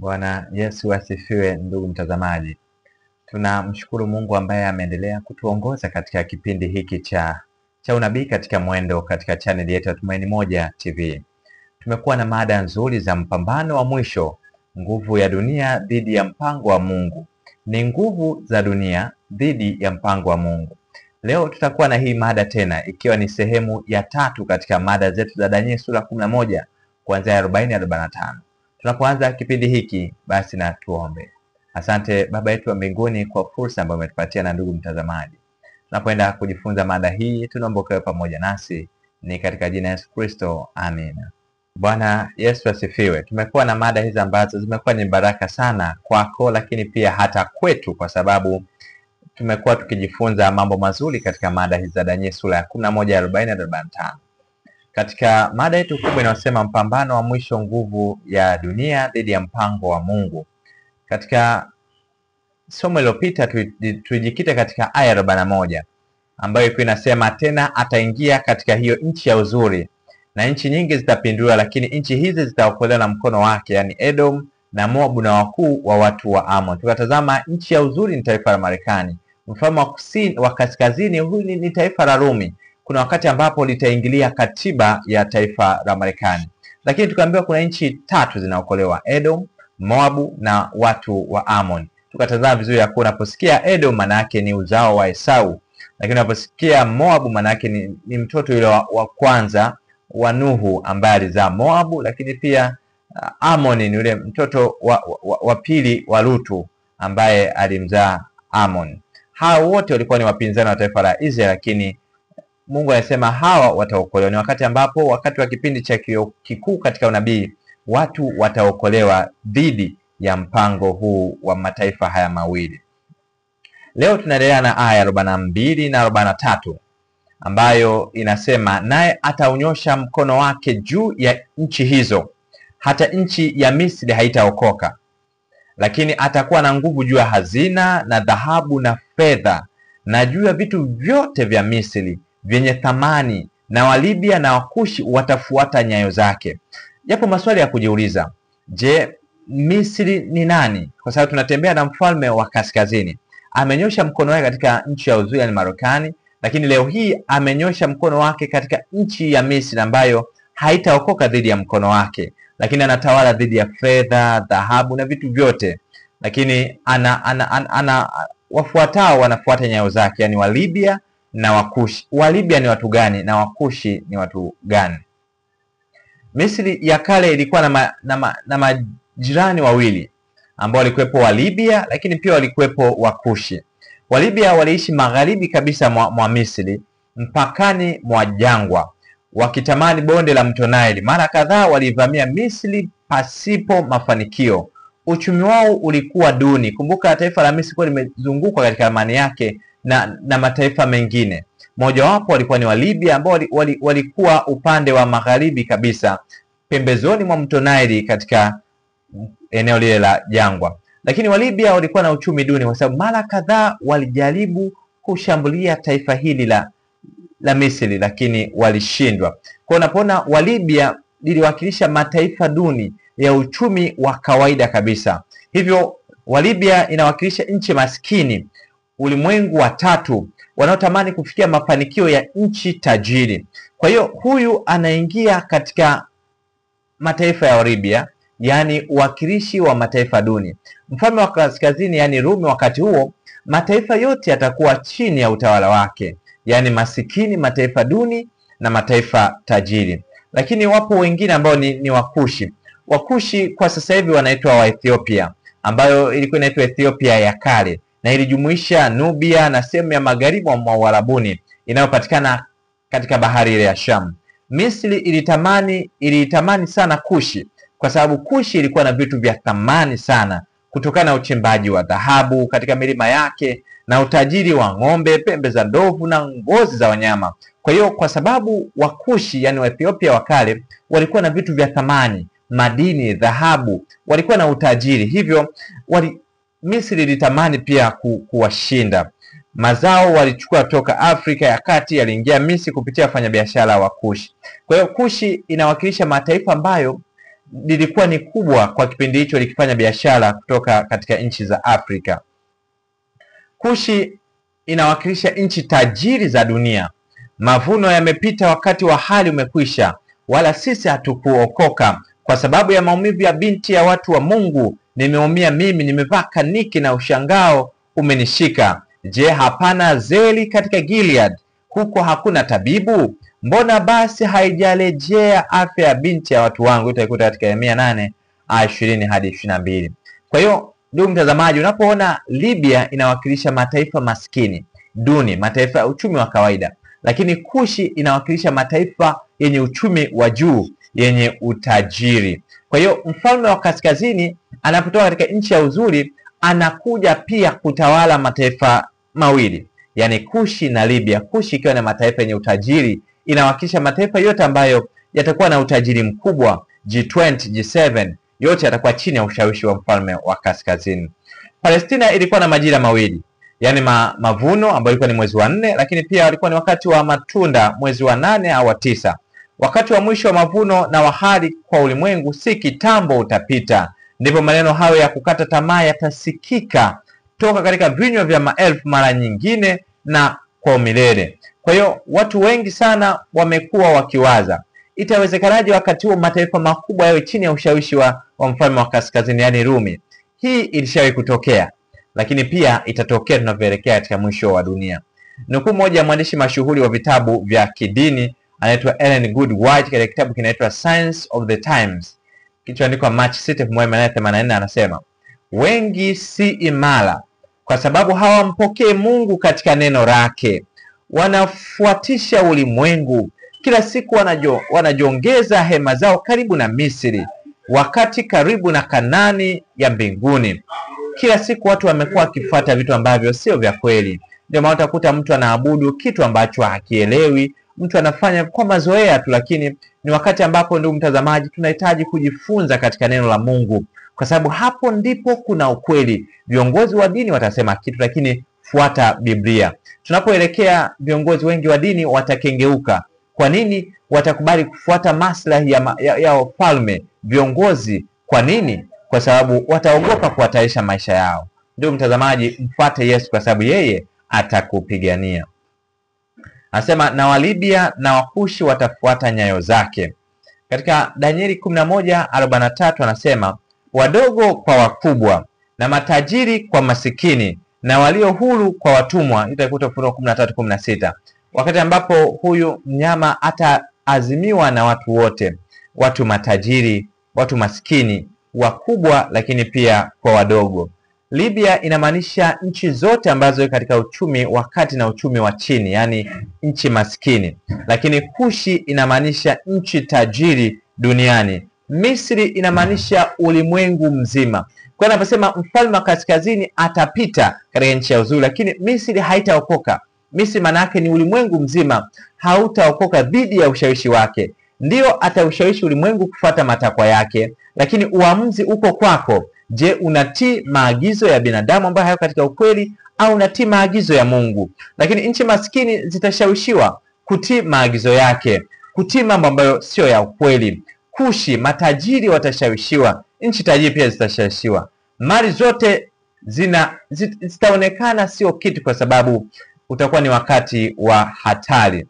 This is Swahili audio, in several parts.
Bwana Yesu asifiwe, ndugu mtazamaji. Tunamshukuru Mungu ambaye ameendelea kutuongoza katika kipindi hiki cha unabii katika mwendo katika channel yetu ya Tumaini Moja TV. Tumekuwa na mada nzuri za mpambano wa mwisho, nguvu ya dunia dhidi ya mpango wa Mungu. Ni nguvu za dunia dhidi ya mpango wa Mungu. Leo tutakuwa na hii mada tena, ikiwa ni sehemu ya 3 katika mada zetu za Danieli sura 11 kuanzia 40 hadi 45. Tunapoanza kipindi hiki, basi na tuombe. Asante Baba yetu wa mbinguni kwa fursa ambayo umetupatia na ndugu mtazamaji. Tunapoenda kujifunza mada hii, tunaomba ukawe pamoja nasi, ni katika jina Yesu Kristo, amina. Bwana Yesu asifiwe. Tumekuwa na mada hizi ambazo zimekuwa ni baraka sana kwako, lakini pia hata kwetu, kwa sababu tumekuwa tukijifunza mambo mazuri katika mada hizi za Danieli sura ya 11, 40 hadi 45. Katika mada yetu kubwa inayosema mpambano wa mwisho, nguvu ya dunia dhidi ya mpango wa Mungu. Katika somo lililopita tulijikita katika aya 41 ambayo ilikuwa inasema, tena ataingia katika hiyo nchi ya uzuri na nchi nyingi zitapinduliwa, lakini nchi hizi zitaokolewa na mkono wake, yani Edom na Moabu na wakuu wa watu wa Amon. Tukatazama nchi ya uzuri ni taifa la Marekani. Mfalme wa kaskazini, huyu ni taifa la Rumi. Kuna wakati ambapo litaingilia katiba ya taifa la Marekani. Lakini tukaambiwa kuna nchi 3 zinaokolewa: Edom, Moabu na watu wa Amon. Tukatazama vizuri ya kuwa unaposikia Edom maana yake ni uzao wa Esau, lakini unaposikia Moabu maana yake ni mtoto yule wa kwanza wa Nuhu ambaye alizaa Moabu, lakini pia Amon ni yule mtoto wa pili wa Lutu ambaye alimzaa Amon. Hao wote walikuwa ni wapinzani wa taifa la Israeli, lakini Mungu anasema hawa wataokolewa. Ni wakati ambapo, wakati wa kipindi cha kikuu katika unabii, watu wataokolewa dhidi ya mpango huu wa mataifa haya mawili. Leo tunaendelea na aya 42 na 43 ambayo inasema, naye ataunyosha mkono wake juu ya nchi hizo, hata nchi ya Misri haitaokoka, lakini atakuwa na nguvu juu ya hazina na dhahabu na fedha na juu ya vitu vyote vya Misri vyenye thamani, na Walibia na Wakushi watafuata nyayo zake. Japo maswali ya kujiuliza, je, Misri ni nani? Kwa sababu tunatembea na mfalme wa kaskazini. Amenyosha mkono wake katika nchi ya uzuri, yani Marekani, lakini leo hii amenyosha mkono wake katika nchi ya Misri ambayo haitaokoka dhidi ya mkono wake, lakini anatawala dhidi ya fedha, dhahabu na vitu vyote. Lakini ana wafuatao wanafuata nyayo zake, yani Walibia na Wakushi. Walibia ni watu gani na Wakushi ni watu gani? Misri ya kale ilikuwa na majirani wawili ambao walikuwepo Walibia, lakini pia walikuwepo Wakushi. Walibia waliishi magharibi kabisa mwa Misri, mpakani mwa jangwa, wakitamani bonde la mto Nile. Mara kadhaa walivamia Misri pasipo mafanikio. Uchumi wao ulikuwa duni. Kumbuka taifa la Misri kwa limezungukwa katika ramani yake na mataifa mengine. Mojawapo walikuwa ni Walibia ambao walikuwa upande wa magharibi kabisa, pembezoni mwa mto Nile katika eneo lile la jangwa. Lakini Walibia walikuwa na uchumi duni kwa sababu mara kadhaa walijaribu kushambulia taifa hili la Misri, lakini walishindwa. Kwa unapoona Walibia liliwakilisha mataifa duni ya uchumi wa kawaida kabisa. Hivyo Walibia inawakilisha nchi maskini, ulimwengu wa 3 wanaotamani kufikia mafanikio ya nchi tajiri. Kwa hiyo huyu anaingia katika mataifa ya Walibia, yani uwakilishi wa mataifa duni. Mfalme wa kaskazini, yani Rumi, wakati huo mataifa yote yatakuwa chini ya utawala wake, yani masikini, mataifa duni na mataifa tajiri. Lakini wapo wengine ambao ni Wakushi. Wakushi kwa sasa hivi wanaitwa Waethiopia, ambayo ilikuwa inaitwa Ethiopia ya kale, na ilijumuisha Nubia na sehemu ya magharibi mwa Uarabuni inayopatikana katika bahari ile ya Sham. Misri ilitamani sana Kushi kwa sababu Kushi ilikuwa na vitu vya thamani sana, kutokana na uchimbaji wa dhahabu katika milima yake na utajiri wa ng'ombe, pembe za ndovu na ngozi za wanyama. Kwa hiyo kwa sababu Wakushi, yani wa Ethiopia wa kale, walikuwa na vitu vya thamani, madini, dhahabu, walikuwa na utajiri, hivyo Misri ilitamani pia kuwashinda. Mazao walichukua toka Afrika ya Kati, yaliingia Misri kupitia wafanyabiashara wa Kushi. Kwa hiyo Kushi inawakilisha mataifa ambayo lilikuwa ni kubwa kwa kipindi hicho, likifanya biashara kutoka katika nchi za Afrika. Kushi inawakilisha nchi tajiri za dunia. Mavuno yamepita, wakati wa hali umekwisha, wala sisi hatukuokoka. Kwa sababu ya maumivu ya binti ya watu wa Mungu nimeumia mimi, nimevaa kaniki na ushangao umenishika. Je, hapana zeli katika Gilead? Huko hakuna tabibu? Mbona basi haijarejea afya ya binti ya watu wangu? Utaikuta katika Yeremia 8:20 hadi 22. Kwa hiyo ndugu mtazamaji, unapoona Libya inawakilisha mataifa maskini duni, mataifa ya uchumi wa kawaida, lakini Kushi inawakilisha mataifa yenye uchumi wa juu, yenye utajiri. Kwa hiyo mfalme wa kaskazini anapotoka katika nchi ya uzuri, anakuja pia kutawala mataifa mawili, yani Kushi na Libya. Kushi ikiwa na mataifa yenye utajiri, inawakilisha mataifa yote ambayo yatakuwa na utajiri mkubwa. G20, G7 yote yatakuwa chini ya ushawishi wa mfalme wa kaskazini. Palestina ilikuwa na majira mawili, yani mavuno ambayo ilikuwa ni mwezi wa 4, lakini pia walikuwa ni wakati wa matunda mwezi wa 8 au wa 9. Wakati wa mwisho wa mavuno na wahari kwa ulimwengu si kitambo utapita. Ndipo maneno hayo ya kukata tamaa yatasikika toka katika vinywa vya maelfu mara nyingine na kwa milele. Kwa hiyo watu wengi sana wamekuwa wakiwaza, itawezekanaje wakati huo mataifa makubwa yawe chini ya ushawishi wa mfalme wa kaskazini, yani Rumi? Hii ilishawahi kutokea, lakini pia itatokea tunavyoelekea katika mwisho wa dunia. Nukuu moja ya mwandishi mashuhuri wa vitabu vya kidini anaitwa Ellen Good White, katika kitabu kinaitwa Signs of the Times kilichoandikwa March 6, 1884, anasema, wengi si imara kwa sababu hawampokee Mungu katika neno lake. Wanafuatisha ulimwengu, kila siku wanajiongeza hema zao karibu na Misri, wakati karibu na Kanani ya mbinguni. Kila siku watu wamekuwa wakifuata vitu ambavyo sio vya kweli. Ndio maana utakuta mtu anaabudu kitu ambacho hakielewi, mtu anafanya kwa mazoea tu, lakini ni wakati ambapo, ndugu mtazamaji, tunahitaji kujifunza katika neno la Mungu, kwa sababu hapo ndipo kuna ukweli. Viongozi wa dini watasema kitu, lakini fuata Biblia. Tunapoelekea, viongozi wengi wa dini watakengeuka. Kwa nini? Watakubali kufuata maslahi ya wafalme, viongozi. Kwa nini? Kwa sababu wataogopa kuhatarisha maisha yao. Ndugu mtazamaji, mfuate Yesu kwa sababu yeye atakupigania. Anasema, na Walibia na Wakushi watafuata nyayo zake. Katika Danieli 11:43 anasema, wadogo kwa wakubwa na matajiri kwa masikini na walio huru kwa watumwa. Itakuta Ufunuo 13:16. Wakati ambapo huyu mnyama ataazimiwa na watu wote, watu matajiri, watu maskini, wakubwa, lakini pia kwa wadogo. Libya inamaanisha nchi zote ambazo katika uchumi wa kati na uchumi wa chini, yani nchi maskini. Lakini Kushi inamaanisha nchi tajiri duniani. Misri inamaanisha ulimwengu mzima. Kwa anaposema mfalme wa kaskazini atapita katika nchi ya uzuri, lakini Misri haitaokoka. Misri maana yake ni ulimwengu mzima hautaokoka dhidi ya ushawishi wake. Ndio ataushawishi ulimwengu kufuata matakwa yake, lakini uamuzi uko kwako. Je, unatii maagizo ya binadamu ambayo hayo katika ukweli, au unatii maagizo ya Mungu? Lakini nchi maskini zitashawishiwa kutii maagizo yake, kutii mambo ambayo sio ya ukweli. Kushi, matajiri watashawishiwa, nchi tajiri pia zitashawishiwa. Mali zote zitaonekana sio kitu, kwa sababu utakuwa ni wakati wa hatari.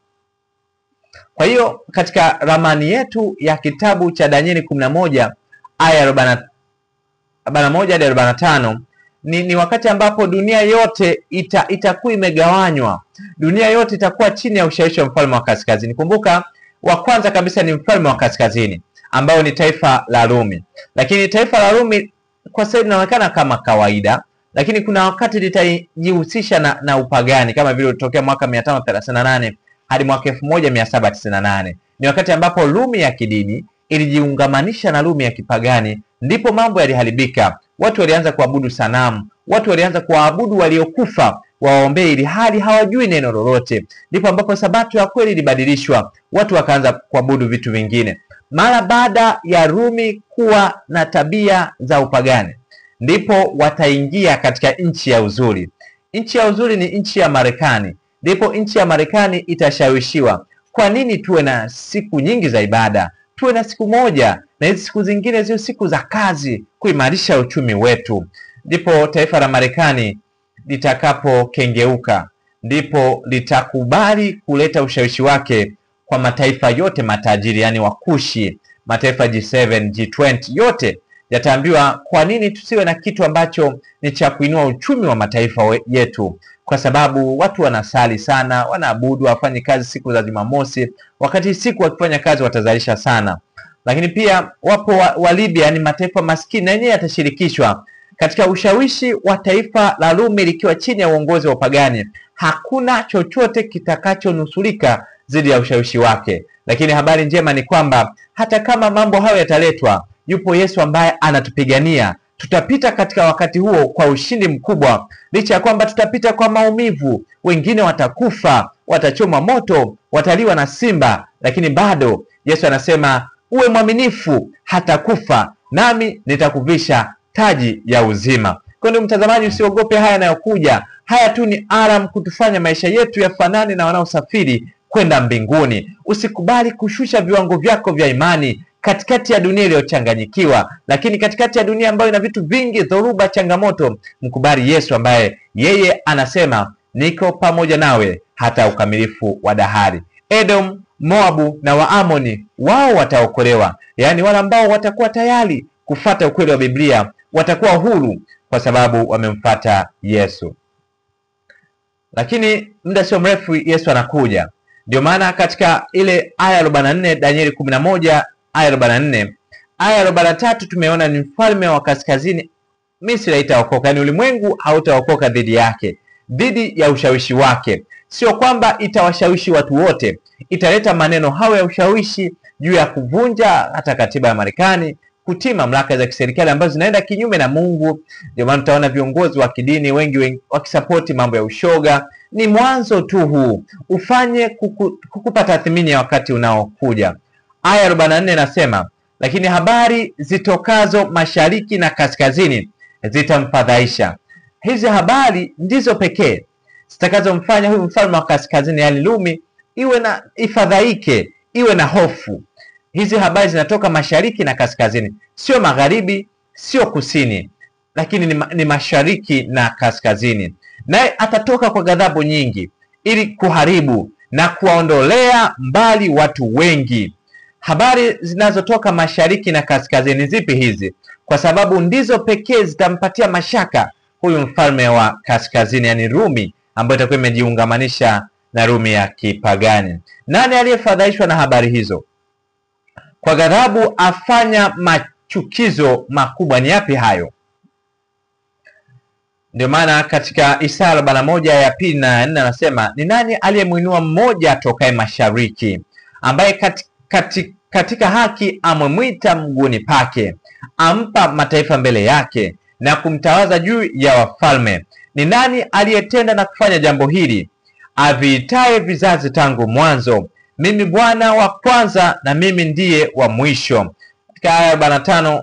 Kwa hiyo katika ramani yetu ya kitabu cha Danieli 11 aya 41 hadi 45 ni wakati ambapo dunia yote itakuwa imegawanywa. Dunia yote itakuwa chini ya ushawishi wa mfalme wa kaskazini. Kumbuka, wa kwanza kabisa ni mfalme wa kaskazini ambao ni taifa la Rumi. Lakini taifa la Rumi kwa sasa linaonekana kama kawaida, lakini kuna wakati litajihusisha na upagani, kama vile ilitokea mwaka 538 hadi mwaka 1798. Ni wakati ambapo Rumi ya kidini ilijiungamanisha na Rumi ya kipagani, ndipo mambo yaliharibika. Watu walianza kuabudu sanamu, watu walianza kuabudu waliokufa waombee, ili hali hawajui neno lolote. Ndipo ambapo sabato ya kweli ilibadilishwa, watu wakaanza kuabudu vitu vingine. Mara baada ya Rumi kuwa na tabia za upagani, ndipo wataingia katika nchi ya uzuri. Nchi ya uzuri ni nchi ya Marekani. Ndipo nchi ya Marekani itashawishiwa. Kwa nini tuwe na siku nyingi za ibada? tuwe na siku moja, na hizi siku zingine zio siku za kazi, kuimarisha uchumi wetu. Ndipo taifa la Marekani litakapokengeuka, ndipo litakubali kuleta ushawishi wake kwa mataifa yote matajiri, yani wakushi, mataifa G7, G20 yote yataambiwa kwa nini tusiwe na kitu ambacho ni cha kuinua uchumi wa mataifa yetu, kwa sababu watu wanasali sana, wanaabudu, wafanye kazi siku za Jumamosi, wakati siku wakifanya kazi watazalisha sana. Lakini pia wapo wa Libya, yani mataifa maskini, na yenyewe yatashirikishwa katika ushawishi wa taifa la Rumi likiwa chini ya uongozi wa upagani. Hakuna chochote kitakachonusurika dhidi ya ushawishi wake. Lakini habari njema ni kwamba hata kama mambo hayo yataletwa, yupo Yesu ambaye anatupigania. Tutapita katika wakati huo kwa ushindi mkubwa, licha ya kwamba tutapita kwa maumivu. Wengine watakufa, watachomwa moto, wataliwa na simba, lakini bado Yesu anasema uwe mwaminifu hata kufa, nami nitakuvisha taji ya uzima. Kwa hiyo mtazamaji, usiogope haya yanayokuja. Haya tu ni alam kutufanya maisha yetu yafanane na wanaosafiri kwenda mbinguni. Usikubali kushusha viwango vyako vya imani katikati ya dunia iliyochanganyikiwa, lakini katikati ya dunia ambayo ina vitu vingi, dhoruba, changamoto, mkubali Yesu ambaye yeye anasema niko pamoja nawe hata ukamilifu wa dahari. Edom, Moabu na Waamoni wao wataokolewa, yaani wale ambao watakuwa tayari kufata ukweli wa Biblia watakuwa huru kwa sababu wamemfuata Yesu. Lakini muda sio mrefu Yesu anakuja. Ndio maana katika ile aya 44 Danieli 11 aya 44, aya 43 tumeona ni mfalme wa kaskazini Misri haitaokoka, yani ulimwengu hautaokoka dhidi yake, dhidi ya ushawishi wake. Sio kwamba itawashawishi watu wote, italeta maneno hayo ya ushawishi juu ya kuvunja hata katiba ya Marekani, kutii mamlaka za kiserikali ambazo zinaenda kinyume na Mungu. Ndio maana tutaona viongozi wa kidini wengi wakisapoti mambo ya ushoga. Ni mwanzo tu huu, ufanye kukupa tathmini ya wakati unaokuja. Aya 44 nasema, lakini habari zitokazo mashariki na kaskazini zitamfadhaisha. Hizi habari ndizo pekee zitakazomfanya huyu mfalme wa kaskazini, yani Rumi, ifadhaike, iwe na hofu. Hizi habari zinatoka mashariki na kaskazini, sio magharibi, sio kusini, lakini ni mashariki na kaskazini. Naye atatoka kwa ghadhabu nyingi ili kuharibu na kuwaondolea mbali watu wengi. Habari zinazotoka mashariki na kaskazini zipi hizi? Kwa sababu ndizo pekee zitampatia mashaka huyu mfalme wa kaskazini, yani Rumi, ambayo itakuwa imejiungamanisha na Rumi ya kipagani. Nani aliyefadhaishwa na habari hizo? Kwa ghadhabu afanya machukizo makubwa. Ni yapi hayo? Ndio maana katika Isaya 41 ya 2 na 4 anasema, ni nani aliyemuinua mmoja atokaye mashariki, ambaye katika haki amemwita mguuni pake, ampa mataifa mbele yake na kumtawaza juu ya wafalme. Ni nani aliyetenda na kufanya jambo hili, aviitaye vizazi tangu mwanzo? Mimi Bwana wa kwanza na mimi ndiye wa mwisho. Katika aya 45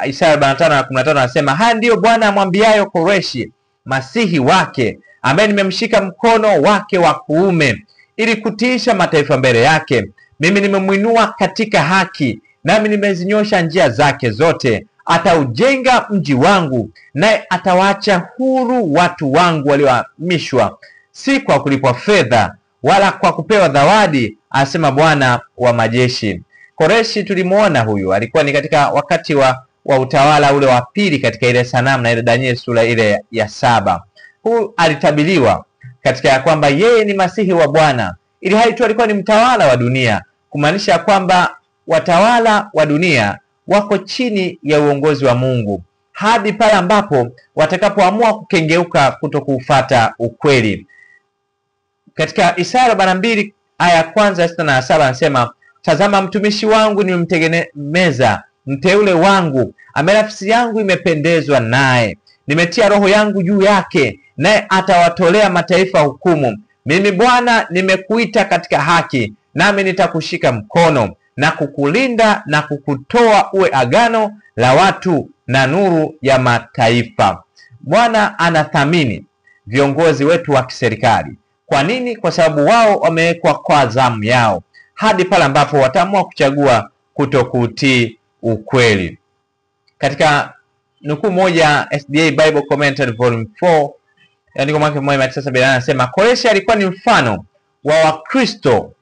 Isaya 45 na 15 anasema, haya ndiyo Bwana amwambiayo Koreshi masihi wake, ambaye nimemshika mkono wake wa kuume ili kutiisha mataifa mbele yake. Mimi nimemwinua katika haki, nami nimezinyosha njia zake zote. Ataujenga mji wangu, naye atawaacha huru watu wangu waliohamishwa, si kwa kulipwa fedha wala kwa kupewa zawadi, asema Bwana wa majeshi. Koreshi tulimuona huyu alikuwa ni katika wakati wa utawala ule wa pili katika ile sanamu na ile Danieli sura ile ya 7. Huyu alitabiriwa katika ya kwamba yeye ni masihi wa Bwana, ili hali tu alikuwa ni mtawala wa dunia, kumaanisha kwamba watawala wa dunia wako chini ya uongozi wa Mungu hadi pale ambapo watakapoamua kukengeuka kutokufuata ukweli. Katika Isaya 42 aya ya 1, 6 na 7 anasema, tazama mtumishi wangu nimemtegemeza, mteule wangu, ambaye nafsi yangu imependezwa naye. Nimetia roho yangu juu yake, naye atawatolea mataifa hukumu. Mimi Bwana nimekuita katika haki, nami nitakushika mkono na kukulinda na kukutoa uwe agano la watu na nuru ya mataifa. Bwana anathamini viongozi wetu wa kiserikali. Kwa nini? Kwa sababu wao wamewekwa kwa zamu yao hadi pale ambapo wataamua kuchagua kutokutii ukweli. Katika nukuu moja SDA Bible Commentary Volume 4 andiko mwaka 1978 anasema Koreshi alikuwa ni mfano wa Wakristo,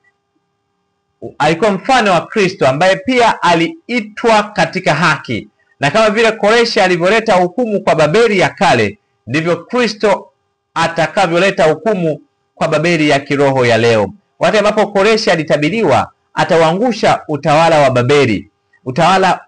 alikuwa mfano wa Kristo ambaye pia aliitwa katika haki, na kama vile Koreshi alivyoleta hukumu kwa Babeli ya kale, ndivyo Kristo atakavyoleta hukumu kwa Babeli ya kiroho ya leo. Wakati ambapo Koreshi alitabiriwa atawaangusha utawala wa Babeli, utawala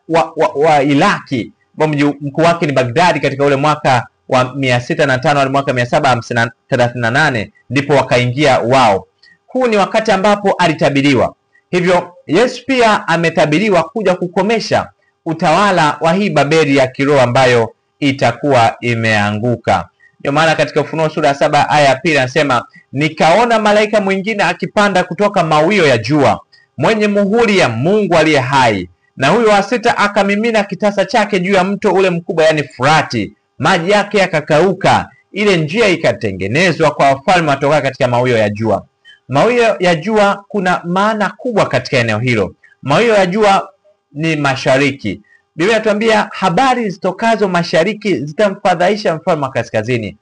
wa Iraki, mji mkuu wake ni Baghdad, katika ule mwaka wa 605 hadi mwaka 738 ndipo wakaingia wao. Huu ni wakati ambapo alitabiriwa. Hivyo Yesu pia ametabiriwa kuja kukomesha utawala wa hii Babeli ya kiroho ambayo itakuwa imeanguka. Ndio maana katika Ufunuo sura 7 aya ya 2 anasema, nikaona malaika mwingine akipanda kutoka mawio ya jua, mwenye muhuri ya Mungu aliye hai, na huyo wa sita akamimina kitasa chake juu ya mto ule mkubwa, yani Frati, maji yake yakakauka, ile njia ikatengenezwa kwa wafalme watoka katika mawio ya jua. Mawio ya jua kuna maana kubwa katika eneo hilo. Mawio ya jua ni mashariki. Biblia inatuambia habari zitokazo mashariki zitamfadhaisha mfalme wa kaskazini.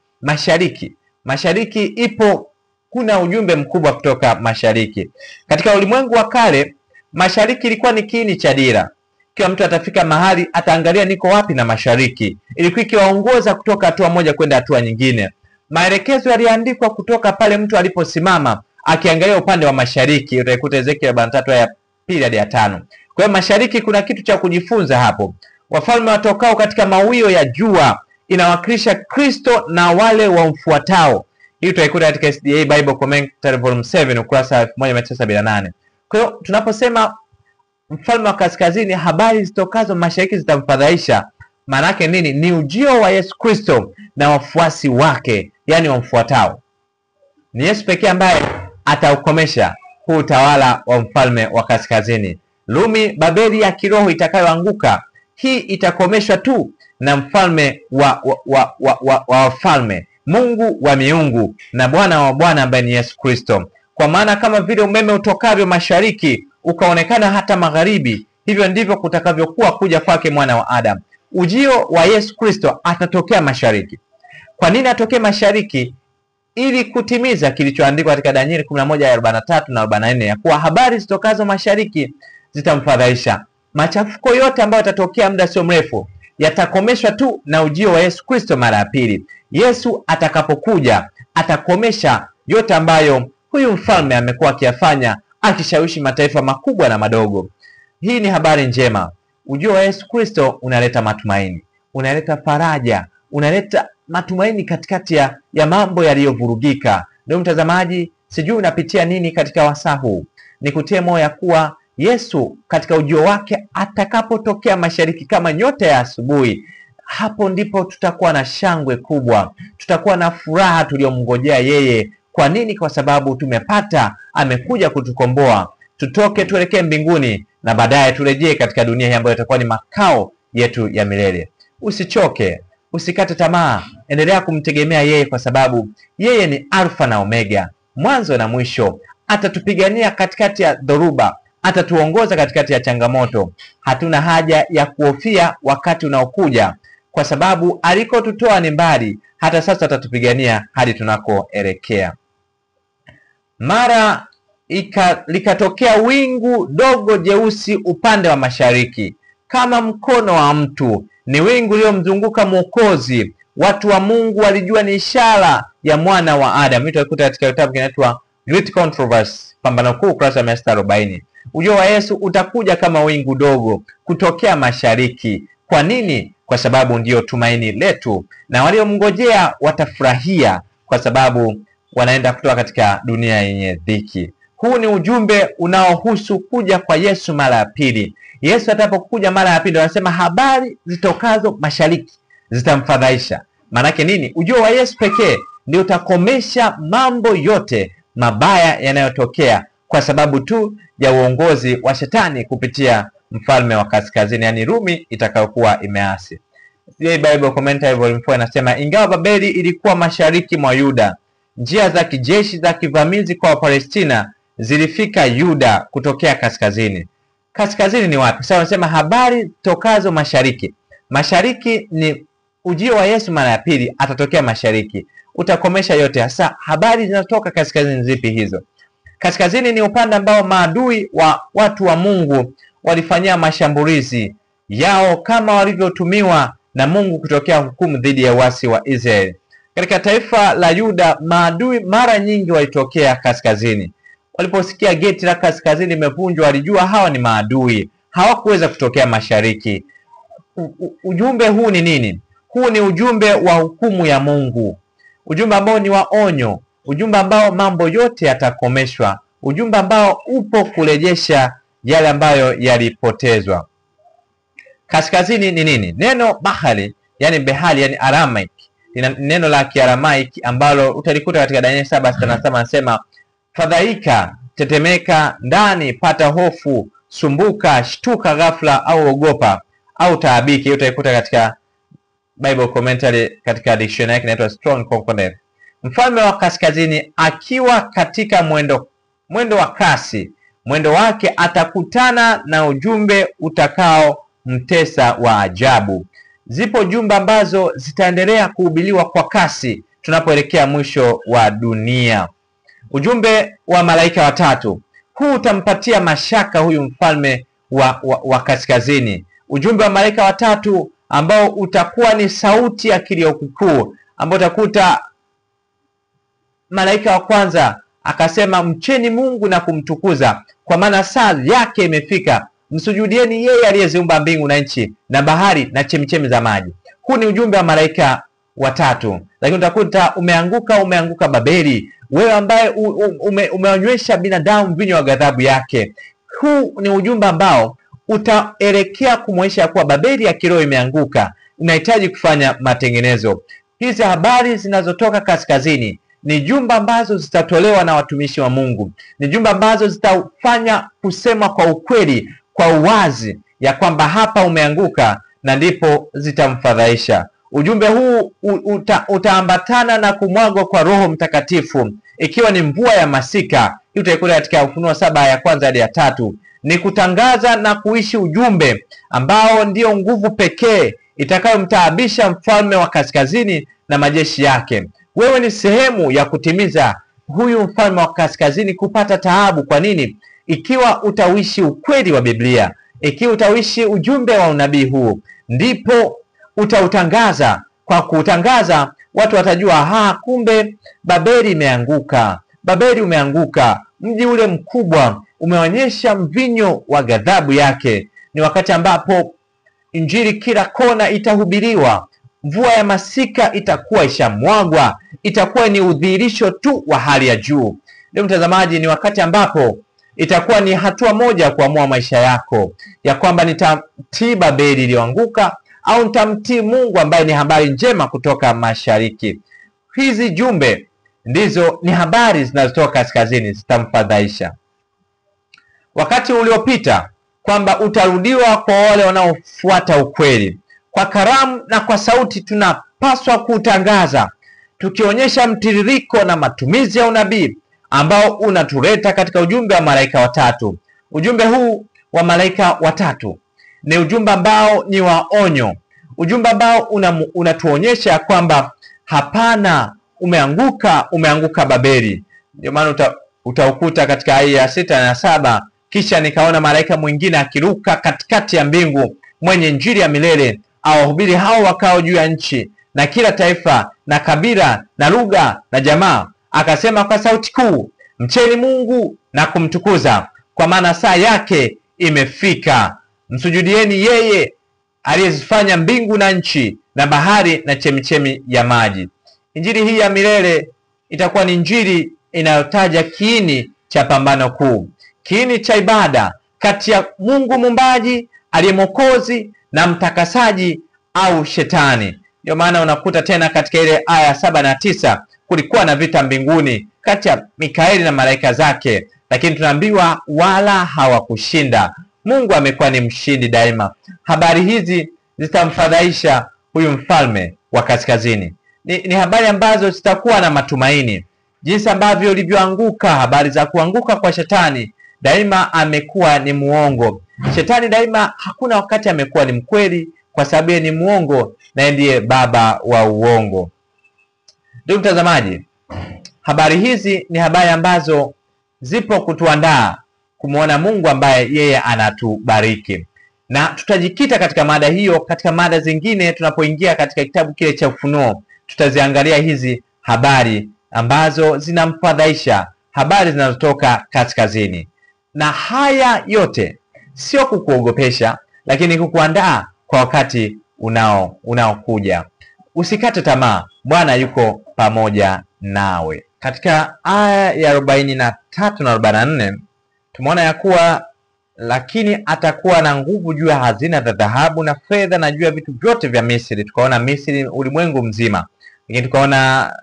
Mashariki ipo, kuna ujumbe mkubwa kutoka mashariki. Katika ulimwengu wa kale, mashariki ilikuwa ni kiini cha dira. Kila mtu atafika mahali ataangalia niko wapi na mashariki. Ilikuwa ikiwaongoza kutoka hatua moja kwenda hatua nyingine. Maelekezo yaliandikwa kutoka pale mtu aliposimama akiangalia upande wa mashariki. Utaikuta Ezekiel 43 aya 2 hadi 5. Kwa hiyo mashariki kuna kitu cha kujifunza hapo. Wafalme watokao katika mawio ya jua inawakilisha Kristo na wale wamfuatao. Hii utaikuta katika SDA Bible Commentary Volume 7 ukurasa 1978. Kwa hiyo tunaposema mfalme wa kaskazini, habari zitokazo mashariki zitamfadhaisha, maana yake nini? Ni ujio wa Yesu Kristo na wafuasi wake, yani wamfuatao. Ni Yesu pekee ambaye ataukomesha huu utawala wa mfalme wa kaskazini. Rumi, Babeli ya kiroho itakayoanguka, hii itakomeshwa tu na mfalme wa wafalme, Mungu wa miungu na Bwana wa bwana ambaye ni Yesu Kristo. Kwa maana kama vile umeme utokavyo mashariki ukaonekana hata magharibi, hivyo ndivyo kutakavyokuwa kuja kwake mwana wa Adamu. Ujio wa Yesu Kristo atatokea mashariki. Kwa nini atokee mashariki? Ili kutimiza kilichoandikwa katika Danieli 11:43 na 44 ya kuwa habari zitokazo mashariki zitamfadhaisha. Machafuko yote ambayo yatatokea muda sio mrefu yatakomeshwa tu na ujio wa Yesu Kristo mara ya pili. Yesu atakapokuja atakomesha yote ambayo huyu mfalme amekuwa akiyafanya, akishawishi mataifa makubwa na madogo. Hii ni habari njema. Ujio wa Yesu Kristo unaleta matumaini, unaleta faraja, unaleta matumaini katikati ya mambo yaliyovurugika. Ndio mtazamaji, sijui unapitia nini katika wasaa huu. Nikutie moyo ya kuwa Yesu katika ujio wake atakapotokea mashariki kama nyota ya asubuhi, hapo ndipo tutakuwa na shangwe kubwa, tutakuwa na furaha tuliyomngojea yeye. Kwa nini? Kwa sababu tumepata, amekuja kutukomboa, tutoke tuelekee mbinguni na baadaye turejee katika dunia hii ambayo itakuwa ni makao yetu ya milele. Usichoke, usikate tamaa, endelea kumtegemea yeye, kwa sababu yeye ni Alfa na Omega, mwanzo na mwisho. Atatupigania katikati ya dhoruba, atatuongoza katikati ya changamoto. Hatuna haja ya kuhofia wakati unaokuja, kwa sababu alikotutoa ni mbali. Hata sasa atatupigania hadi tunakoelekea. Mara likatokea wingu dogo jeusi upande wa mashariki, kama mkono wa mtu. Ni wingu lililomzunguka Mwokozi. Watu wa Mungu walijua ni ishara ya mwana wa Adamu. Hii tutakuta katika kitabu kinaitwa Great Controversy, Pambano Kuu, ukurasa 640. Ujio wa Yesu utakuja kama wingu dogo kutokea mashariki. Kwa nini? Kwa sababu ndiyo tumaini letu, na waliomngojea watafurahia, kwa sababu wanaenda kutoka katika dunia yenye dhiki. Huu ni ujumbe unaohusu kuja kwa Yesu mara ya pili. Yesu atakapokuja mara ya pili, wanasema habari zitokazo mashariki zitamfadhaisha. Maanake nini? Ujio wa Yesu pekee ndio utakomesha mambo yote mabaya yanayotokea kwa sababu tu ya uongozi wa shetani kupitia mfalme wa kaskazini, yani Rumi itakayokuwa imeasi. Bible Commentary Volume 4 inasema, ingawa Babeli ilikuwa mashariki mwa Yuda, njia za kijeshi za kivamizi kwa Palestina zilifika Yuda kutokea kaskazini. kaskazini ni wapi? Sasa wanasema habari tokazo mashariki. Mashariki ni ujio wa Yesu mara ya pili, atatokea mashariki, utakomesha yote. Sasa habari zinatoka kaskazini zipi hizo? Kaskazini ni upande ambao maadui wa watu wa Mungu walifanyia mashambulizi yao kama walivyotumiwa na Mungu kutokea hukumu dhidi ya wasi wa Israeli. Katika taifa la Yuda, maadui mara nyingi walitokea kaskazini. Waliposikia geti la kaskazini limevunjwa, walijua hawa ni maadui, hawakuweza kutokea mashariki. Ujumbe huu ni nini? Huu ni ujumbe wa hukumu ya Mungu, ujumbe ambao ni wa onyo, ujumbe ambao mambo yote yatakomeshwa, ujumbe ambao upo kurejesha yale ambayo yalipotezwa. Kaskazini ni nini? Neno bahali, yani behali, yani Aramaic, neno la Kiaramaik ambalo utalikuta katika Danieli 7:67, anasema fadhaika, tetemeka ndani, pata hofu, sumbuka, shtuka ghafla, au ogopa, au taabiki. Hiyo utaikuta katika Bible Commentary katika dictionary yake inaitwa Strong Concordance. Mfalme wa kaskazini akiwa katika mwendo wa kasi, mwendo wake atakutana na ujumbe utakao mtesa wa ajabu. Zipo jumbe ambazo zitaendelea kuhubiriwa kwa kasi tunapoelekea mwisho wa dunia. Ujumbe wa malaika watatu, huu utampatia mashaka huyu mfalme wa kaskazini. Ujumbe wa malaika watatu ambao utakuwa ni sauti ya kilio kikuu, ambao utakuta malaika wa kwanza akasema, mcheni Mungu na kumtukuza, kwa maana saa yake imefika, msujudieni yeye aliyeziumba mbingu na nchi na bahari na chemchemi za maji. Huu ni ujumbe wa malaika watatu. Lakini utakuta umeanguka Babeli, wewe ambaye umeonywesha binadamu mvinyo wa ghadhabu yake. Huu ni ujumbe ambao utaelekea kumwonyesha kuwa Babeli ya kiroho imeanguka, unahitaji kufanya matengenezo. Hizi habari zinazotoka kaskazini ni jumbe ambazo zitatolewa na watumishi wa Mungu, ni jumbe ambazo zitafanya kusema kwa ukweli, kwa uwazi, ya kwamba hapa umeanguka, na ndipo zitamfadhaisha. Ujumbe huu utaambatana na kumwagwa kwa Roho Mtakatifu, ikiwa ni mvua ya masika. Hii utaikuta katika Ufunuo 7:1-3. Ni kutangaza na kuishi ujumbe ambao ndio nguvu pekee itakayomtaabisha mfalme wa kaskazini na majeshi yake. Wewe ni sehemu ya kutimiza huyu mfalme wa kaskazini kupata taabu. Kwa nini? Ikiwa utawishi ukweli wa Biblia, ikiwa utawishi ujumbe wa unabii huu, ndipo utautangaza. Kwa kutangaza, watu watajua, kumbe Babeli imeanguka, Babeli umeanguka, mji ule mkubwa umeonyesha mvinyo wa ghadhabu yake. Ni wakati ambapo injili kila kona itahubiriwa, mvua ya masika itakuwa ishamwagwa, itakuwa ni udhihirisho tu wa hali ya juu. Ndio mtazamaji, ni wakati ambapo itakuwa ni hatua moja kuamua maisha yako, ya kwamba nitamtii Babeli iliyoanguka au nitamtii Mungu ambaye ni habari njema kutoka mashariki. Hizi jumbe ndizo ni habari zinazotoka kaskazini, zitamfadhaisha. Wakati uliopita kwamba utarudiwa kwa wale wanaofuata ukweli. Kwa karamu na kwa sauti tunapaswa kutangaza, tukionyesha mtiririko na matumizi ya unabii ambao unatuleta katika ujumbe wa malaika watatu. Ujumbe huu wa malaika watatu ni ujumbe ambao ni wa onyo, ujumbe ambao unatuonyesha kwamba hapana, umeanguka Babeli. Ndio maana utaukuta katika aya ya 6 na 7, kisha nikaona malaika mwingine akiruka katikati ya mbingu, mwenye injili ya milele, awahubiri hao wakao juu ya nchi, na kila taifa na kabila na lugha na jamaa, akasema kwa sauti kuu, mcheni Mungu na kumtukuza, kwa maana saa yake imefika. Msujudieni yeye aliyezifanya mbingu na nchi na bahari na chemichemi ya maji. Injili hii ya milele itakuwa ni injili inayotaja kiini cha pambano kuu, kiini cha ibada kati ya Mungu muumbaji aliye mwokozi na mtakasaji au shetani. Ndio maana unakuta tena katika ile aya 7 na 9, kulikuwa na vita mbinguni kati ya Mikaeli na malaika zake, lakini tunaambiwa wala hawakushinda. Mungu amekuwa ni mshindi daima. Habari hizi zitamfadhaisha huyu mfalme wa kaskazini. Ni habari ambazo zitakuwa na matumaini, jinsi ambavyo ulivyoanguka. Habari za kuanguka kwa shetani, daima amekuwa ni muongo. Shetani daima hakuna wakati amekuwa ni mkweli, kwa sababu yeye ni muongo na ndiye baba wa uongo. Ndugu mtazamaji, habari hizi ni habari ambazo zipo kutuandaa kumuona Mungu ambaye yeye anatubariki, na tutajikita katika mada hiyo. Katika mada zingine tunapoingia katika kitabu kile cha Ufunuo, tutaziangalia hizi habari ambazo zinamfadhaisha, habari zinazotoka kaskazini. Na haya yote sio kukuogopesha, lakini kukuandaa kwa wakati unaokuja. Usikate tamaa, Bwana yuko pamoja nawe. Katika aya ya 43 na 44 tumeona ya kuwa lakini atakuwa na nguvu juu ya hazina za dhahabu na fedha na juu ya vitu vyote vya Misri. Tukaona Misri ulimwengu mzima, lakini tukaona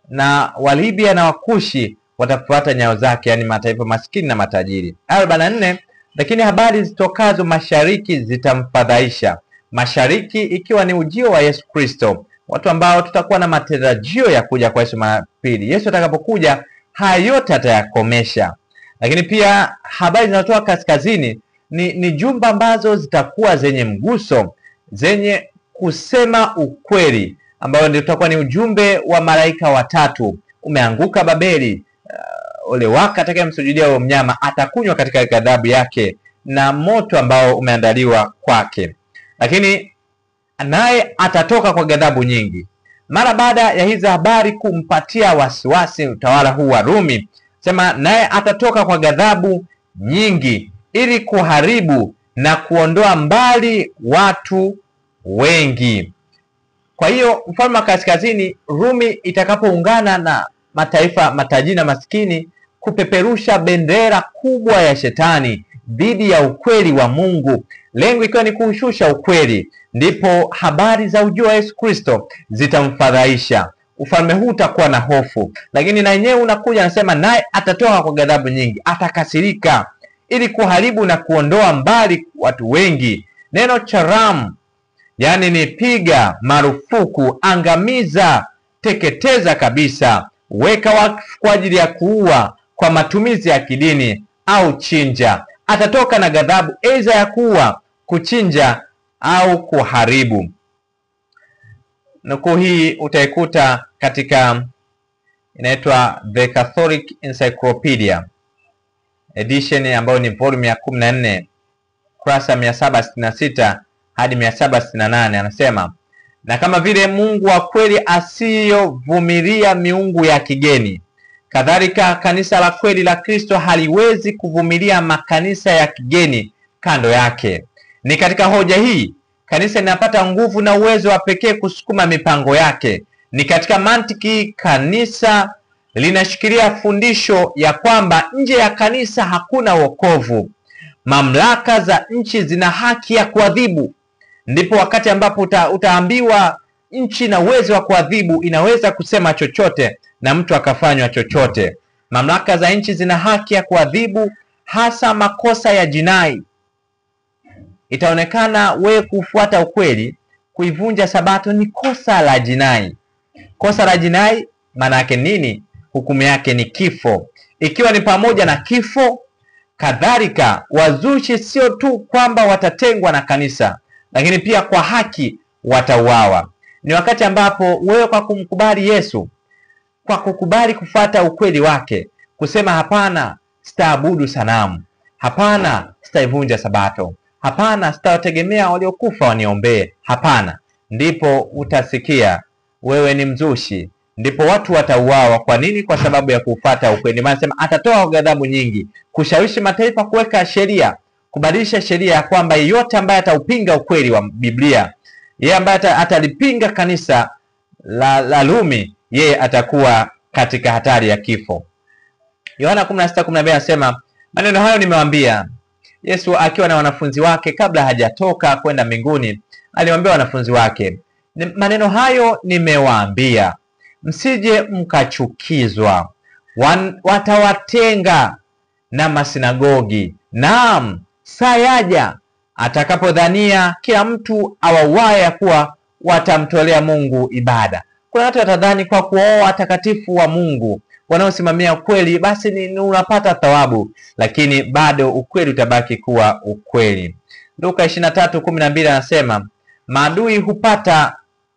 na Walibia na Wakushi watafuata nyayo zake, yani mataifa maskini na matajiri. Aya 44, lakini habari zitokazo mashariki zitamfadhaisha. Mashariki ikiwa ni ujio wa Yesu Kristo, watu ambao tutakuwa na matarajio ya kuja kwa Yesu mara pili. Yesu atakapokuja haya yote atayakomesha. Lakini pia habari zinazotoka kaskazini ni jumba ambazo zitakuwa zenye mguso, zenye kusema ukweli, ambayo ndio tutakuwa ni ujumbe wa malaika watatu. Umeanguka Babeli, ole wake atakayemsujudia huyo mnyama atakunywa katika ghadhabu yake na moto ambao umeandaliwa kwake. Lakini naye atatoka kwa ghadhabu nyingi. Mara baada ya hizi habari kumpatia wasiwasi utawala huu wa Rumi, sema naye atatoka kwa ghadhabu nyingi ili kuharibu na kuondoa mbali watu wengi. Kwa hiyo mfalme wa kaskazini, Rumi, itakapoungana na mataifa matajiri na maskini kupeperusha bendera kubwa ya shetani dhidi ya ukweli wa Mungu, lengo ikiwa ni kuushusha ukweli, ndipo habari za ujio wa Yesu Kristo zitamfadhaisha. Ufalme huu utakuwa na hofu, lakini na yenyewe unakuja anasema naye atatoka kwa ghadhabu nyingi, atakasirika ili kuharibu na kuondoa mbali watu wengi. Neno charam, yani ni piga marufuku, angamiza, teketeza kabisa, weka wakfu kwa ajili ya kuua kwa matumizi ya kidini au chinja. Atatoka na ghadhabu aidha ya kuua, kuchinja au kuharibu. Nukuu hii utaikuta katika inaitwa The Catholic Encyclopedia edition ambayo ni volume ya 14 kurasa 766 hadi 768. Anasema, na kama vile Mungu wa kweli asiyovumilia miungu ya kigeni, kadhalika kanisa la kweli la Kristo haliwezi kuvumilia makanisa ya kigeni kando yake. Ni katika hoja hii kanisa linapata nguvu na uwezo wa pekee kusukuma mipango yake. Ni katika mantiki kanisa linashikilia fundisho ya kwamba nje ya kanisa hakuna wokovu. Mamlaka za nchi zina haki ya kuadhibu. Ndipo wakati ambapo utaambiwa nchi na uwezo wa kuadhibu, inaweza kusema chochote na mtu akafanywa chochote. Mamlaka za nchi zina haki ya kuadhibu hasa makosa ya jinai. Itaonekana wewe kufuata ukweli, kuivunja sabato ni kosa la jinai. Kosa la jinai maana yake nini? Hukumu yake ni kifo. Ikiwa ni pamoja na kifo, kadhalika wazushi sio tu kwamba watatengwa na kanisa, lakini pia kwa haki watauawa. Ni wakati ambapo wewe kwa kumkubali Yesu, kwa kukubali kufuata ukweli wake, kusema hapana, sitaabudu sanamu, hapana, sitaivunja sabato, hapana, sitawategemea waliokufa waniombee, hapana, ndipo utasikia wewe ni mzushi, ndipo watu watauawa. Kwa nini? Kwa sababu ya kufuata ukweli. Maana sema atatoa ghadhabu nyingi, kushawishi mataifa kuweka sheria, kubadilisha sheria ya kwamba yeyote ambaye ataupinga ukweli wa Biblia, yeye ambaye atalipinga kanisa la Rumi, yeye atakuwa katika hatari ya kifo. Yohana 16:12 anasema, maneno hayo nimewaambia. Yesu akiwa na wanafunzi wake kabla hajatoka kwenda mbinguni, aliwaambia wanafunzi wake, maneno hayo nimewaambia msije mkachukizwa. Watawatenga na masinagogi, naam, saa yaja atakapodhania kila mtu awauaye ya kuwa watamtolea Mungu ibada. Kuna watu watadhani kwa kuoa watakatifu wa Mungu wanaosimamia ukweli, basi ni unapata thawabu, lakini bado ukweli utabaki kuwa ukweli. Luka 23:12 anasema maadui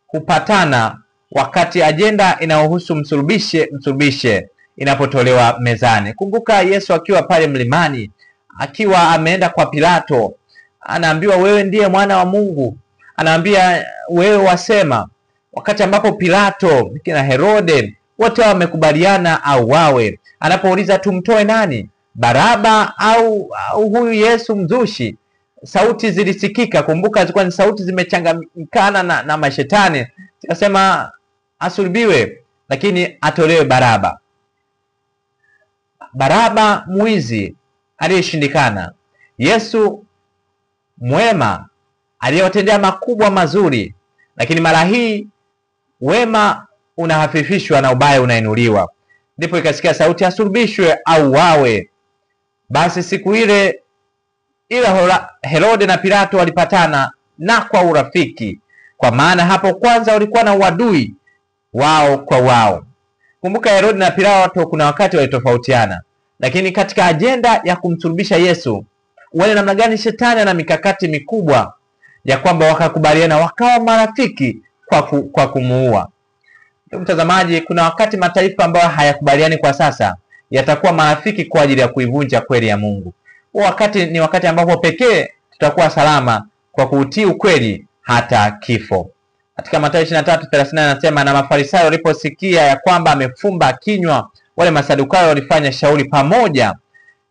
hupatana wakati ajenda inayohusu msulubishe inapotolewa mezani. Kumbuka Yesu akiwa pale mlimani, akiwa ameenda kwa Pilato, anaambiwa wewe ndiye mwana wa Mungu, anaambia wewe wasema, wakati ambapo Pilato na Herode wote wamekubaliana auawe. Anapouliza tumtoe nani, Baraba au huyu Yesu mzushi, sauti zilisikika. Kumbuka zilikuwa ni sauti zimechanganyikana na mashetani, zikasema asulubiwe, lakini atolewe Baraba. Baraba mwizi aliyeshindikana, Yesu mwema aliyewatendea makubwa mazuri, lakini mara hii wema unahafifishwa na ubaya unainuliwa. Ndipo ikasikia sauti asulubishwe au wawe. Basi siku ile Herode na Pilato walipatana na kwa urafiki, kwa maana hapo kwanza walikuwa na uadui wao kwa wao. Kumbuka Herode na Pilato kuna wakati walitofautiana, lakini katika ajenda ya kumsulubisha Yesu, wale namna gani shetani ana mikakati mikubwa ya kwamba wakakubaliana wakawa marafiki kwa kumuua. Ndugu mtazamaji, kuna wakati mataifa ambayo hayakubaliani kwa sasa yatakuwa marafiki kwa ajili ya kuivunja kweli ya Mungu. Wakati ni wakati ambapo pekee tutakuwa salama kwa kuutii ukweli hata kifo. Katika Mathayo 23:30 anasema na Mafarisayo waliposikia ya kwamba amefumba kinywa wale Masadukayo walifanya shauri pamoja.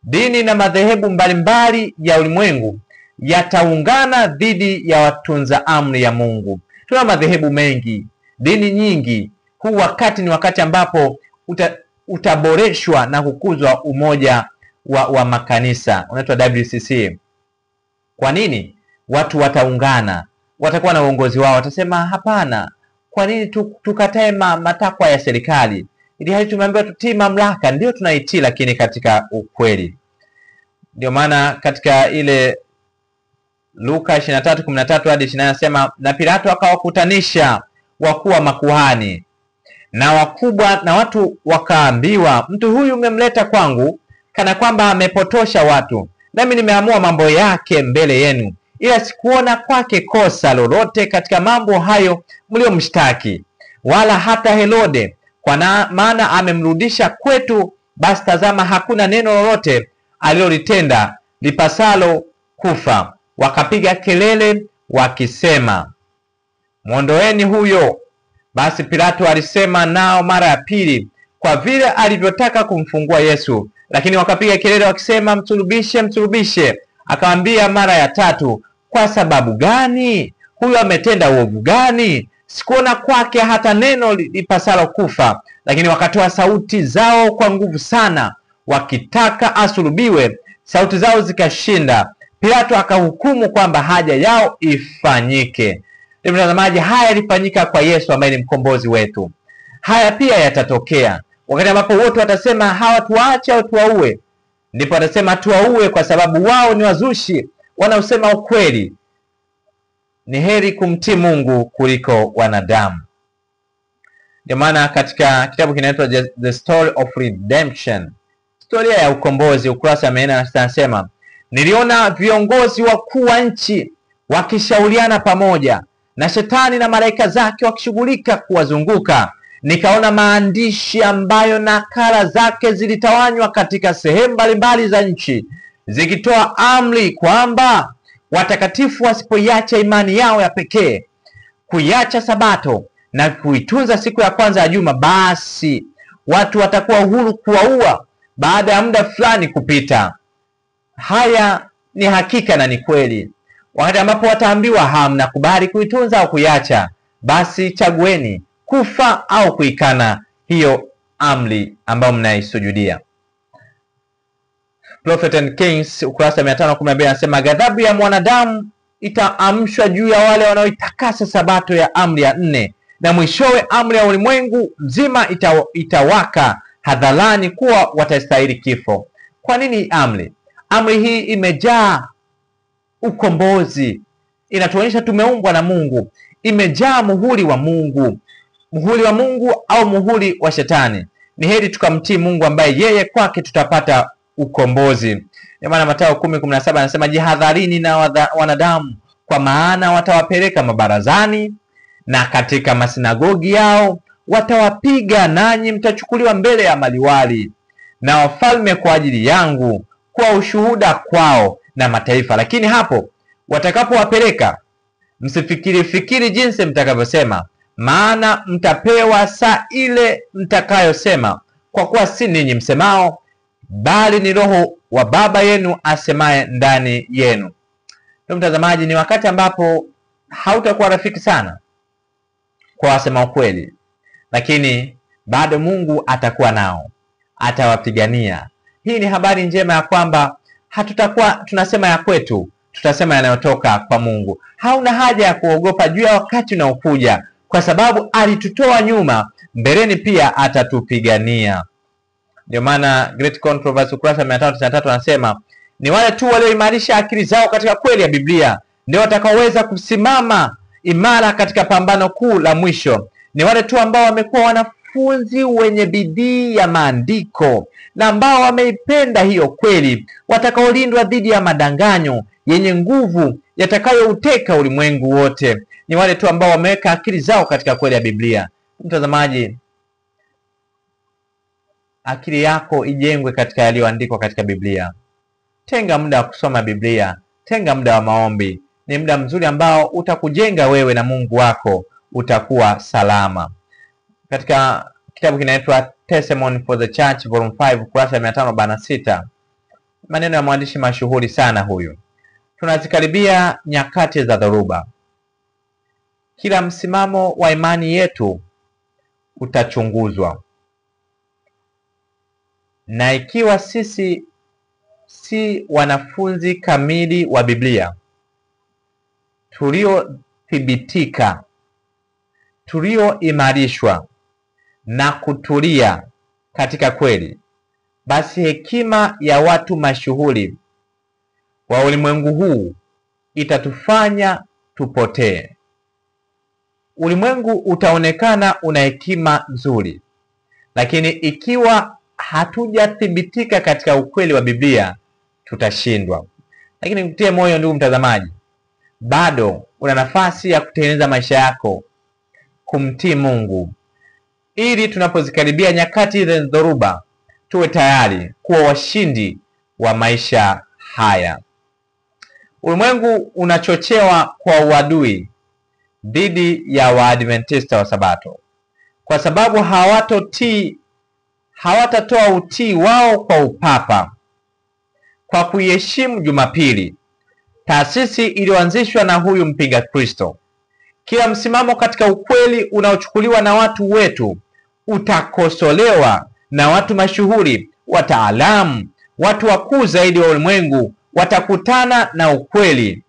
Dini na madhehebu mbalimbali ya ulimwengu yataungana dhidi ya watunza amri ya Mungu. Tuna madhehebu mengi, dini nyingi. Huu wakati ni wakati ambapo utaboreshwa na kukuzwa umoja wa makanisa, unaitwa WCC. Kwa nini? Watu wataungana, watakuwa na uongozi wao, watasema hapana, kwa nini tukatae matakwa ya serikali? Ili hali tumeambiwa tutii mamlaka, ndio tunaitii, lakini katika ukweli. Ndio maana katika ile Luka 23:13 hadi 20 anasema na Pilato akawakutanisha wakuu wa makuhani na wakubwa na watu, wakaambiwa mtu huyu umemleta kwangu kana kwamba amepotosha watu, nami nimeamua mambo yake mbele yenu, ila sikuona kwake kosa lolote katika mambo hayo mliomshtaki, wala hata Herode, kwa maana amemrudisha kwetu. Basi tazama, hakuna neno lolote alilolitenda lipasalo kufa. Wakapiga kelele wakisema, mwondoeni huyo. Basi Pilato alisema nao mara ya pili, kwa vile alivyotaka kumfungua Yesu. Lakini wakapiga kelele wakisema, msulubishe, msulubishe. Akamwambia mara ya tatu, kwa sababu gani? Huyo ametenda uovu gani? Sikuona kwake hata neno lipasalo kufa. Lakini wakatoa sauti zao kwa nguvu sana, wakitaka asulubiwe. Sauti zao zikashinda. Pilato akahukumu kwamba haja yao ifanyike. Ndugu mtazamaji, haya yalifanyika kwa Yesu ambaye ni mkombozi wetu. Haya pia yatatokea wakati ambapo wote watasema hawa tuache au tuwaue. Ndipo watasema tuwaue, kwa sababu wao ni wazushi, wanaosema ukweli. Ni heri kumtii Mungu kuliko wanadamu. Ndio maana katika kitabu kinaitwa The Story of Redemption, historia ya ukombozi, ukurasa 406 anasema niliona viongozi wakuu wa nchi wakishauriana pamoja na shetani na malaika zake wakishughulika kuwazunguka. Nikaona maandishi ambayo nakala zake zilitawanywa katika sehemu mbalimbali za nchi, zikitoa amri kwamba watakatifu wasipoiacha imani yao ya pekee, kuiacha Sabato na kuitunza siku ya kwanza ya juma, basi watu watakuwa huru kuwaua baada ya muda fulani kupita. Haya ni hakika na ni kweli. Wakati ambapo wataambiwa hamnakubali kuitunza au kuiacha, basi chagueni kufa au kuikana hiyo amri ambayo mnaisujudia. Prophet and Kings ukurasa 512 anasema ghadhabu ya mwanadamu itaamshwa juu ya wale wanaoitakasa Sabato ya amri ya 4, na mwishowe amri ya ulimwengu mzima itawaka hadharani kuwa watastahili kifo. Kwa nini amri? Amri hii imejaa ukombozi, inatuonyesha tumeumbwa na Mungu, imejaa muhuri wa Mungu. Muhuri wa Mungu au muhuri wa shetani? Ni heri tukamtii Mungu ambaye yeye kwake tutapata ukombozi. Ndio maana Mathayo 10:17 anasema, jihadharini na wanadamu, kwa maana watawapeleka mabarazani na katika masinagogi yao watawapiga, nanyi mtachukuliwa mbele ya maliwali na wafalme kwa ajili yangu, kwa ushuhuda kwao na mataifa. Lakini hapo watakapowapeleka, msifikiri jinsi mtakavyosema, maana mtapewa saa ile mtakayosema, kwa kuwa si ninyi msemao, bali ni Roho wa Baba yenu asemaye ndani yenu. Ndio mtazamaji, ni wakati ambapo hautakuwa rafiki sana kwa wasema ukweli, lakini bado Mungu atakuwa nao, atawapigania. Hii ni habari njema ya kwamba hatutakuwa tunasema ya kwetu, tutasema yanayotoka kwa Mungu. Hauna haja ya kuogopa juu ya wakati unaokuja, kwa sababu alitutoa nyuma, mbeleni pia atatupigania. Ndio maana Great Controversy ukurasa 593 anasema, ni wale tu walioimarisha akili zao katika kweli ya Biblia ndio watakaoweza kusimama imara katika pambano kuu la mwisho. Ni wale tu ambao wamekuwa wanafunzi wenye bidii ya maandiko na ambao wameipenda hiyo kweli, watakaolindwa dhidi ya madanganyo yenye nguvu yatakayouteka ulimwengu wote. Ni wale tu ambao wameweka akili zao katika kweli ya Biblia. Mtazamaji, akili yako ijengwe katika yaliyoandikwa katika Biblia. Tenga muda wa kusoma Biblia, tenga muda wa maombi. Ni muda mzuri ambao utakujenga wewe na Mungu wako, utakuwa salama. Katika kitabu kinaitwa Testimony for the Church volume 5 ukurasa 546, maneno ya mwandishi mashuhuri sana huyu. Tunazikaribia nyakati za dhoruba. Kila msimamo wa imani yetu utachunguzwa, na ikiwa sisi si wanafunzi kamili wa Biblia tuliothibitika, tulioimarishwa na kutulia katika kweli, basi hekima ya watu mashuhuri wa ulimwengu huu itatufanya tupotee. Ulimwengu utaonekana una hekima nzuri, lakini ikiwa hatujathibitika katika ukweli wa Biblia tutashindwa. Lakini nikutie moyo ndugu mtazamaji, bado una nafasi ya kutengeneza maisha yako kumtii Mungu, ili tunapozikaribia nyakati za dhoruba tuwe tayari kuwa washindi wa maisha haya. Ulimwengu unachochewa kwa uadui dhidi ya Waadventista wa Sabato, kwa sababu hawatatoa utii wao kwa upapa kwa kuiheshimu Jumapili, taasisi iliyoanzishwa na huyu mpinga Kristo. Kila msimamo katika ukweli unaochukuliwa na watu wetu utakosolewa na watu mashuhuri, wataalamu, watu wakuu zaidi wa ulimwengu watakutana na ukweli.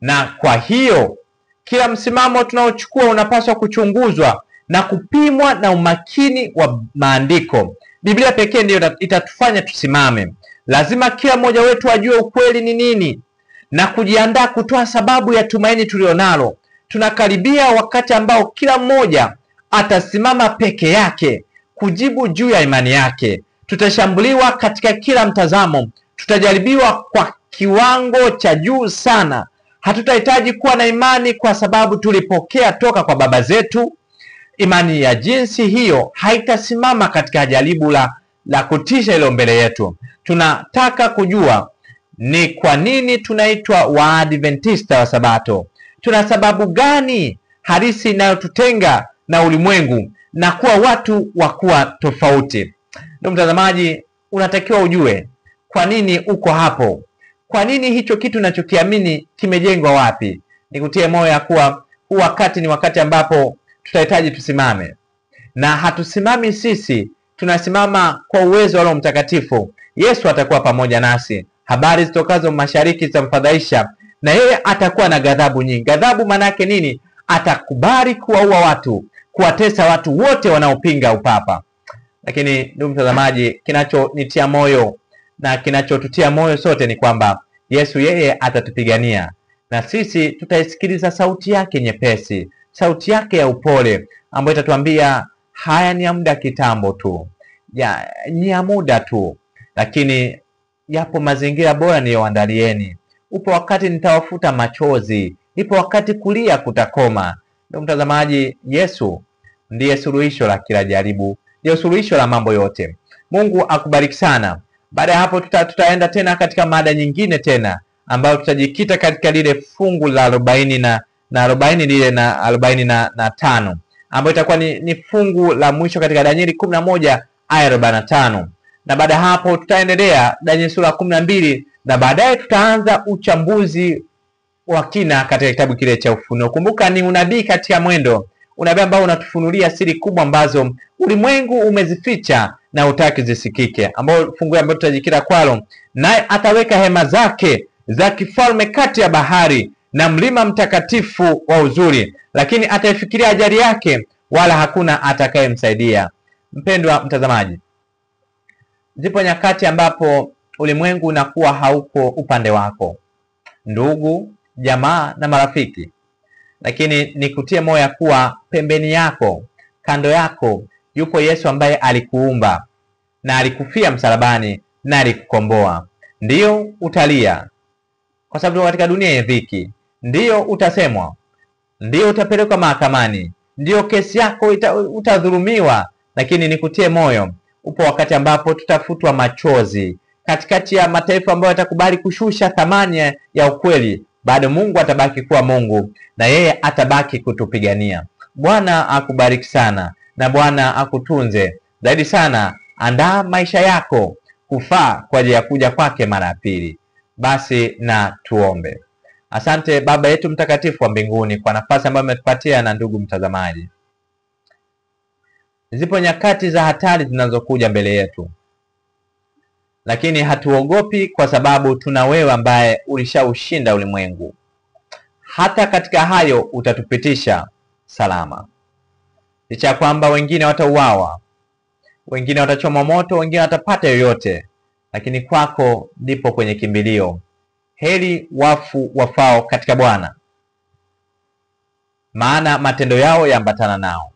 Na kwa hiyo kila msimamo tunaochukua unapaswa kuchunguzwa na kupimwa na umakini wa maandiko. Biblia pekee ndiyo itatufanya tusimame. Lazima kila mmoja wetu ajue ukweli ni nini na kujiandaa kutoa sababu ya tumaini tulionalo. Tunakaribia wakati ambao kila mmoja atasimama peke yake kujibu juu ya imani yake. Tutashambuliwa katika kila mtazamo, tutajaribiwa kwa kiwango cha juu sana. Hatutahitaji kuwa na imani kwa sababu tulipokea toka kwa baba zetu. Imani ya jinsi hiyo haitasimama katika jaribu la kutisha ilo mbele yetu. Tunataka kujua ni kwa nini tunaitwa Waadventista wa Sabato. Tuna sababu gani halisi inayotutenga na ulimwengu na kuwa watu wa kuwa tofauti? Ndugu mtazamaji, unatakiwa ujue kwa nini uko hapo. Kwa nini hicho kitu unachokiamini kimejengwa wapi? Nikutie moyo ya kuwa huu wakati ni wakati ambapo tutahitaji tusimame. Na hatusimami sisi, tunasimama kwa uwezo wa Roho Mtakatifu. Yesu atakuwa pamoja nasi. Habari zitokazo mashariki zitamfadhaisha, na yeye atakuwa na ghadhabu nyingi. Ghadhabu maana yake nini? Atakubali kuwaua watu, kuwatesa watu wote wanaopinga upapa. Lakini ndugu mtazamaji, kinachonitia moyo na kinachotutia moyo sote ni kwamba Yesu yeye atatupigania, na sisi tutaisikiliza sauti yake nyepesi, sauti yake ya upole ambayo itatuambia haya ni ya muda kitambo tu. ni ya muda tu, lakini yapo mazingira bora niliyoandalieni. Upo wakati nitawafuta machozi, ipo wakati kulia kutakoma. Ndugu mtazamaji, Yesu ndiye suluhisho la kila jaribu, ndiye suluhisho la mambo yote. Mungu akubariki sana. Baada ya hapo tutaenda tena katika mada nyingine tena, ambayo tutajikita katika lile fungu la 40 na 40 lile na 45, ambayo itakuwa ni fungu la mwisho katika Danieli 11 aya 45. Na baada ya hapo tutaendelea Danieli sura 12, na baadaye tutaanza uchambuzi wa kina katika kitabu kile cha Ufunuo. Kumbuka ni unabii katika mwendo, unabii ambao unatufunulia siri kubwa ambazo ulimwengu umezificha na hutaki zisikike, ambao fungu ambalo tutajikita kwalo, naye ataweka hema zake za kifalme kati ya bahari na mlima mtakatifu wa uzuri, lakini ataifikiria ajali yake, wala hakuna atakayemsaidia. Mpendwa mtazamaji, zipo nyakati ambapo ulimwengu unakuwa hauko upande wako, ndugu, jamaa na marafiki, lakini nikutie moyo ya kuwa pembeni yako, kando yako, yupo Yesu ambaye alikuumba na alikufia msalabani na alikukomboa. Ndiyo utalia kwa sababu katika dunia ya dhiki, ndiyo utasemwa, ndiyo utapelekwa mahakamani, ndiyo kesi yako utadhulumiwa, lakini nikutie moyo, upo wakati ambapo tutafutwa machozi katikati ya mataifa ambayo yatakubali kushusha thamani ya ukweli. Bado Mungu atabaki kuwa Mungu na yeye atabaki kutupigania. Bwana akubariki sana na Bwana akutunze zaidi sana. Andaa maisha yako kufaa kwa ajili ya kuja kwake mara ya pili. Basi na tuombe. Asante Baba yetu mtakatifu wa mbinguni kwa nafasi ambayo umetupatia. Na ndugu mtazamaji, zipo nyakati za hatari zinazokuja mbele yetu, lakini hatuogopi kwa sababu tuna wewe ambaye ulishaushinda ulimwengu. Hata katika hayo utatupitisha salama. Licha ya kwamba wengine watauawa, wengine watachoma moto, wengine watapata yoyote, lakini kwako ndipo kwenye kimbilio. Heri wafu wafao katika Bwana, maana matendo yao yaambatana nao.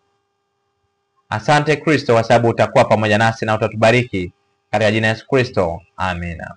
Asante Kristo, kwa sababu utakuwa pamoja nasi na utatubariki katika jina la Yesu Kristo. Amina.